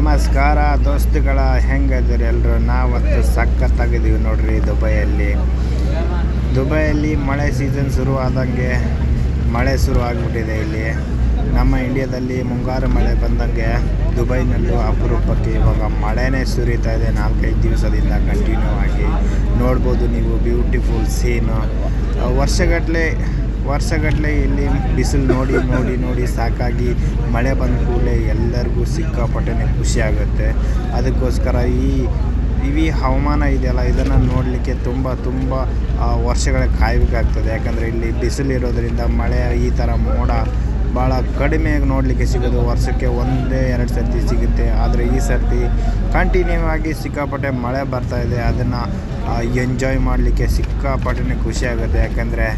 ನಮಸ್ಕಾರ ದೋಸ್ತುಗಳ, ಹೆಂಗದಿರಿ ಎಲ್ಲರೂ? ನಾವತ್ತು ಸಖತ್ತಾಗಿದ್ದೀವಿ ನೋಡ್ರಿ. ದುಬೈಯಲ್ಲಿ ಮಳೆ ಸೀಸನ್ ಶುರುವಾದಂಗೆ ಮಳೆ ಶುರು ಆಗಿಬಿಟ್ಟಿದೆ. ಇಲ್ಲಿ ನಮ್ಮ ಇಂಡಿಯಾದಲ್ಲಿ ಮುಂಗಾರು ಮಳೆ ಬಂದಂಗೆ ದುಬೈನಲ್ಲೂ ಅಪರೂಪಕ್ಕೆ ಇವಾಗ ಮಳೆನೇ ಸುರಿತಾ ಇದೆ. 4-5 ದಿವಸದಿಂದ ಕಂಟಿನ್ಯೂ ಆಗಿ ನೋಡ್ಬೋದು ನೀವು. ಬ್ಯೂಟಿಫುಲ್ ಸೀನು. ವರ್ಷಗಟ್ಟಲೆ ಇಲ್ಲಿ ಬಿಸಿಲು ನೋಡಿ ಸಾಕಾಗಿ ಮಳೆ ಬಂದ ಕೂಡಲೇ ಎಲ್ಲರಿಗೂ ಸಿಕ್ಕಾಪಟ್ಟೆ ಖುಷಿ ಆಗುತ್ತೆ. ಅದಕ್ಕೋಸ್ಕರ ಈ ಹವಾಮಾನ ಇದೆಯಲ್ಲ, ಇದನ್ನು ನೋಡಲಿಕ್ಕೆ ತುಂಬ ವರ್ಷಗಳ ಕಾಯಬೇಕಾಗ್ತದೆ. ಯಾಕಂದರೆ ಇಲ್ಲಿ ಬಿಸಿಲು ಇರೋದರಿಂದ ಮಳೆ ಈ ಥರ ಮೋಡ ಭಾಳ ಕಡಿಮೆಯಾಗಿ ನೋಡಲಿಕ್ಕೆ ಸಿಗೋದು. ವರ್ಷಕ್ಕೆ 1-2 ಸರ್ತಿ ಸಿಗುತ್ತೆ. ಆದರೆ ಈ ಸರ್ತಿ ಕಂಟಿನ್ಯೂ ಆಗಿ ಸಿಕ್ಕಾಪಟ್ಟೆ ಮಳೆ ಬರ್ತಾಯಿದೆ. ಅದನ್ನು ಎಂಜಾಯ್ ಮಾಡಲಿಕ್ಕೆ ಸಿಕ್ಕಾಪಟ್ಟೆ ಖುಷಿ ಆಗುತ್ತೆ. ಯಾಕಂದರೆ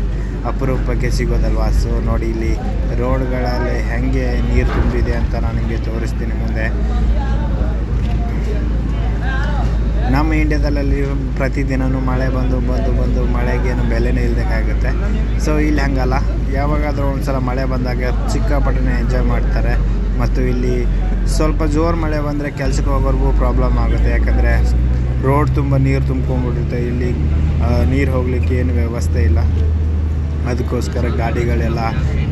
ಅಪರೂಪಕ್ಕೆ ಸಿಗೋದಲ್ವ. ಸೊ ನೋಡಿ, ಇಲ್ಲಿ ರೋಡ್ಗಳಲ್ಲಿ ಹೇಗೆ ನೀರು ತುಂಬಿದೆ ಅಂತ ನಾನು ನಿಮಗೆ ತೋರಿಸ್ತೀನಿ ಮುಂದೆ. ನಮ್ಮ ಇಂಡಿಯಾದಲ್ಲಿ ಪ್ರತಿದಿನವೂ ಮಳೆ ಬಂದು ಮಳೆಗೇನು ಬೆಲೆನೇ ಇಲ್ದಂಗೆ ಆಗುತ್ತೆ. ಸೊ ಇಲ್ಲಿ ಹಂಗಲ್ಲ, ಯಾವಾಗಾದರೂ ಒಂದು ಸಲ ಮಳೆ ಬಂದಾಗ ಸಿಕ್ಕಾಪಟ್ಟೆ ಎಂಜಾಯ್ ಮಾಡ್ತಾರೆ. ಮತ್ತು ಇಲ್ಲಿ ಸ್ವಲ್ಪ ಜೋರು ಮಳೆ ಬಂದರೆ ಕೆಲಸಕ್ಕೆ ಹೋಗೋರ್ಗೂ ಪ್ರಾಬ್ಲಮ್ ಆಗುತ್ತೆ. ಯಾಕಂದರೆ ರೋಡ್ ತುಂಬ ನೀರು ತುಂಬ್ಕೊಂಡ್ಬಿಡುತ್ತೆ. ಇಲ್ಲಿ ನೀರು ಹೋಗಲಿಕ್ಕೆ ಏನು ವ್ಯವಸ್ಥೆ ಇಲ್ಲ. ಅದಕ್ಕೋಸ್ಕರ ಗಾಡಿಗಳೆಲ್ಲ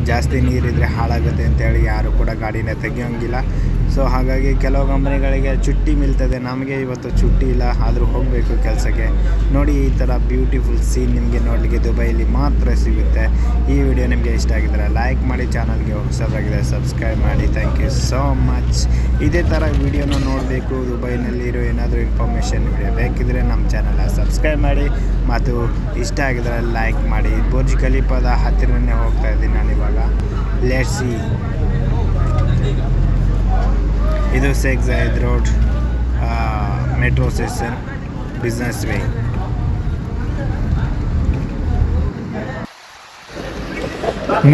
ಜಾಸ್ತಿ ನೀರಿದ್ರೆ ಹಾಳಾಗುತ್ತೆ ಅಂತೇಳಿ ಯಾರು ಕೂಡ ಗಾಡಿನ ತೆಗಿಯೋಂಗಿಲ್ಲ. ಸೊ ಹಾಗಾಗಿ ಕೆಲವು ಕಂಪನಿಗಳಿಗೆ ಚುಟ್ಟಿ ಮಿಲ್ತದೆ. ನಮಗೆ ಇವತ್ತು ಚುಟ್ಟಿ ಇಲ್ಲ, ಆದರೂ ಹೋಗಬೇಕು ಕೆಲಸಕ್ಕೆ. ನೋಡಿ, ಈ ಥರ ಬ್ಯೂಟಿಫುಲ್ ಸೀನ್ ನಿಮಗೆ ನೋಡಲಿಕ್ಕೆ ದುಬೈಯಲ್ಲಿ ಮಾತ್ರ ಸಿಗುತ್ತೆ. ಈ ವಿಡಿಯೋ ನಿಮಗೆ ಇಷ್ಟ ಆಗಿದ್ರೆ ಲೈಕ್ ಮಾಡಿ, ಚಾನಲ್ಗೆ ಹೊಸಬರಾಗಿದೆ ಸಬ್ಸ್ಕ್ರೈಬ್ ಮಾಡಿ. Thank you so much. ಇದೇ ಥರ ವಿಡಿಯೋನ ನೋಡಬೇಕು, ದುಬೈನಲ್ಲಿರೋ ಏನಾದರೂ ಇನ್ಫಾರ್ಮೇಷನ್ ವಿಡಿಯೋ ಬೇಕಿದ್ರೆ ನಮ್ಮ ಚಾನಲ್ ಸಬ್ಸ್ಕ್ರೈಬ್ ಮಾಡಿ ಮತ್ತು ಇಷ್ಟ ಆಗಿದ್ರೆ ಲೈಕ್ ಮಾಡಿ. ಬುರ್ಜ್ ಖಲೀಫಾದ ಹತ್ತಿರನೇ ಹೋಗ್ತಾ ಇದ್ದೀನಿ ನಾನಿವಾಗ. Let's see. ಇದು Sheikh Zayed Road, metro station, Business Bay.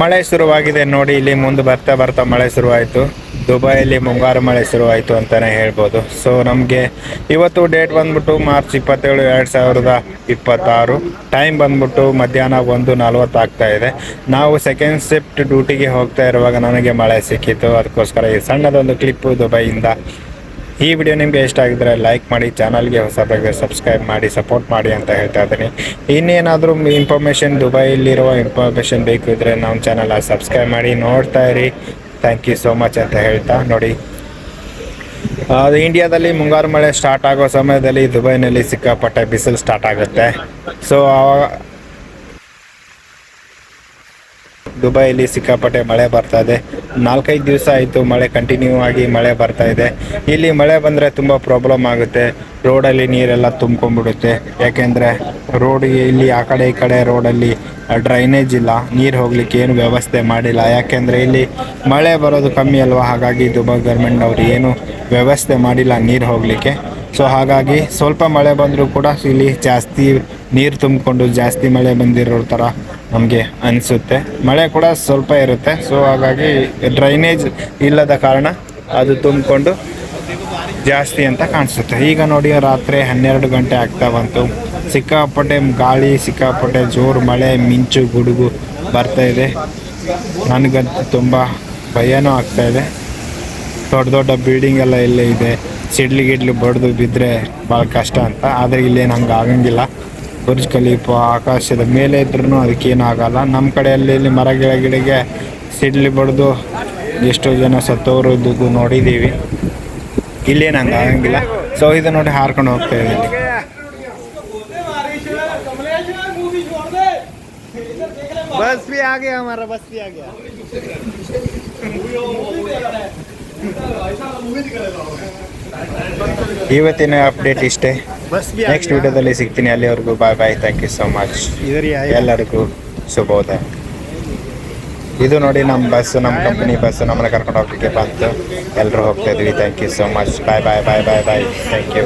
ಮಳೆ ಶುರುವಾಗಿದೆ ನೋಡಿ. ಇಲ್ಲಿ ಮುಂದೆ ಬರ್ತಾ ಮಳೆ ಶುರುವಾಯಿತು. ದುಬೈಯಲ್ಲಿ ಮುಂಗಾರು ಮಳೆ ಶುರುವಾಯಿತು ಅಂತಲೇ ಹೇಳ್ಬೋದು. ಸೊ ನಮಗೆ ಇವತ್ತು ಡೇಟ್ ಬಂದ್ಬಿಟ್ಟು ಮಾರ್ಚ್ 27, 2026. ಟೈಮ್ ಬಂದ್ಬಿಟ್ಟು ಮಧ್ಯಾಹ್ನ 1:40 ಆಗ್ತಾ ಇದೆ. ನಾವು ಸೆಕೆಂಡ್ ಶಿಫ್ಟ್ ಡ್ಯೂಟಿಗೆ ಹೋಗ್ತಾ ಇರುವಾಗ ನನಗೆ ಮಳೆ ಸಿಕ್ಕಿತ್ತು. ಅದಕ್ಕೋಸ್ಕರ ಈ ಸಣ್ಣದೊಂದು ಕ್ಲಿಪ್ಪು ದುಬೈಯಿಂದ. ಈ ವಿಡಿಯೋ ನಿಮಗೆ ಇಷ್ಟ ಆಗಿದ್ರೆ ಲೈಕ್ ಮಾಡಿ, ಚಾನಲ್ಗೆ ಹೊಸಬರಾಗಿ ಸಬ್ಸ್ಕ್ರೈಬ್ ಮಾಡಿ, ಸಪೋರ್ಟ್ ಮಾಡಿ ಅಂತ ಹೇಳ್ತಾ ಇದ್ದೀನಿ. ಇನ್ನೇನಾದರೂ ಇನ್ಫಾರ್ಮೇಷನ್, ದುಬೈಯಲ್ಲಿರುವ ಇನ್ಫಾರ್ಮೇಷನ್ ಬೇಕು ಇದ್ದರೆ ನಮ್ಮ ಚಾನಲ್ ಸಬ್ಸ್ಕ್ರೈಬ್ ಮಾಡಿ ನೋಡ್ತಾ ಇರಿ. ಥ್ಯಾಂಕ್ ಯು ಸೋ ಮಚ್ ಅಂತ ಹೇಳ್ತಾ, ನೋಡಿ, ಇಂಡಿಯಾದಲ್ಲಿ ಮುಂಗಾರು ಮಳೆ ಸ್ಟಾರ್ಟ್ ಆಗೋ ಸಮಯದಲ್ಲಿ ದುಬೈನಲ್ಲಿ ಸಿಕ್ಕಾಪಟ್ಟೆ ಬಿಸಿಲು ಸ್ಟಾರ್ಟ್ ಆಗುತ್ತೆ. ಸೊ ದುಬೈಯಲ್ಲಿ ಸಿಕ್ಕಾಪಟ್ಟೆ ಮಳೆ ಬರ್ತಾ ಇದೆ. 4-5 ದಿವಸ ಆಯಿತು ಮಳೆ ಕಂಟಿನ್ಯೂ ಆಗಿ ಮಳೆ ಬರ್ತಾ ಇದೆ. ಇಲ್ಲಿ ಮಳೆ ಬಂದರೆ ತುಂಬ ಪ್ರಾಬ್ಲಮ್ ಆಗುತ್ತೆ. ರೋಡಲ್ಲಿ ನೀರೆಲ್ಲ ತುಂಬ್ಕೊಂಡ್ಬಿಡುತ್ತೆ. ಯಾಕೆಂದರೆ ರೋಡಿಗೆ ಇಲ್ಲಿ ಆ ಕಡೆ ಈ ಕಡೆ ರೋಡಲ್ಲಿ ಡ್ರೈನೇಜ್ ಇಲ್ಲ, ನೀರು ಹೋಗಲಿಕ್ಕೆ ಏನು ವ್ಯವಸ್ಥೆ ಮಾಡಿಲ್ಲ. ಯಾಕೆಂದರೆ ಇಲ್ಲಿ ಮಳೆ ಬರೋದು ಕಮ್ಮಿ ಅಲ್ವಾ, ಹಾಗಾಗಿ ದುಬೈ ಗೌರ್ಮೆಂಟ್ನವ್ರು ಏನು ವ್ಯವಸ್ಥೆ ಮಾಡಿಲ್ಲ ನೀರು ಹೋಗಲಿಕ್ಕೆ. ಸೊ ಹಾಗಾಗಿ ಸ್ವಲ್ಪ ಮಳೆ ಬಂದರೂ ಕೂಡ ಇಲ್ಲಿ ಜಾಸ್ತಿ ನೀರು ತುಂಬಿಕೊಂಡು ಜಾಸ್ತಿ ಮಳೆ ಬಂದಿರೋ ಥರ ನಮಗೆ ಅನಿಸುತ್ತೆ. ಮಳೆ ಕೂಡ ಸ್ವಲ್ಪ ಇರುತ್ತೆ. ಸೊ ಹಾಗಾಗಿ ಡ್ರೈನೇಜ್ ಇಲ್ಲದ ಕಾರಣ ಅದು ತುಂಬಿಕೊಂಡು ಜಾಸ್ತಿ ಅಂತ ಕಾಣಿಸುತ್ತೆ. ಈಗ ನೋಡಿ, ರಾತ್ರಿ 12 ಗಂಟೆ ಆಗ್ತಾ ಬಂತು. ಸಿಕ್ಕಾಪಟ್ಟೆ ಗಾಳಿ, ಸಿಕ್ಕಾಪಟ್ಟೆ ಜೋರು ಮಳೆ, ಮಿಂಚು ಗುಡುಗು ಬರ್ತಾಯಿದೆ. ನನಗಂತೂ ತುಂಬ ಭಯನೂ ಆಗ್ತಾಯಿದೆ. ದೊಡ್ಡ ಬಿಲ್ಡಿಂಗ್ ಎಲ್ಲ ಇಲ್ಲೇ ಇದೆ. ಸಿಡ್ಲು ಬಡ್ದು ಬಿದ್ದರೆ ಭಾಳ ಕಷ್ಟ ಅಂತ. ಆದರೆ ಇಲ್ಲೇನು ಹಂಗೆ ಆಗಂಗಿಲ್ಲ. ಬುರ್ಜ್ ಖಲೀಫಾ ಆಕಾಶದ ಮೇಲೆ ಇದ್ರೂ ಅದಕ್ಕೇನು ಆಗಲ್ಲ. ನಮ್ಮ ಕಡೆಯಲ್ಲಿ ಇಲ್ಲಿ ಮರ ಗಿಡಗಳಿಗೆ ಸಿಡ್ಲು ಬಡ್ದು ಎಷ್ಟೋ ಜನ ಸತ್ತೋರದ್ದು ನೋಡಿದ್ದೀವಿ. ಇಲ್ಲೇನು ಹಂಗೆ ಆಗಂಗಿಲ್ಲ. ಸೊ ಇದು ನೋಡಿ, ಹಾರ್ಕೊಂಡು ಹೋಗ್ತಾ ಇದ್ದೀನಿ. ಬಸ್ भी आ गया, हमारा बस भी आ गया. ಇವತ್ತಿನ ಅಪ್ಡೇಟ್ ಇಷ್ಟೇ. ನೆಕ್ಸ್ಟ್ ವಿಡಿಯೋದಲ್ಲಿ ಸಿಗ್ತೀನಿ. ಅಲ್ಲಿವರೆಗೂ bye bye. Thank you so much. ಎಲ್ಲರಿಗೂ ಶುಭೋದಯ. ಇದು ನೋಡಿ ನಮ್ಮ ಬಸ್, ನಮ್ಮ ಕಂಪನಿ ಬಸ್ ನಮ್ಮನ್ನ ಕರ್ಕೊಂಡು ಹೋಗ್ಲಿಕ್ಕೆ ಬಂತು. ಎಲ್ಲರೂ ಹೋಗ್ತಾ ಇದ್ವಿ. Thank you so much. Bye bye bye bye bye. Thank you.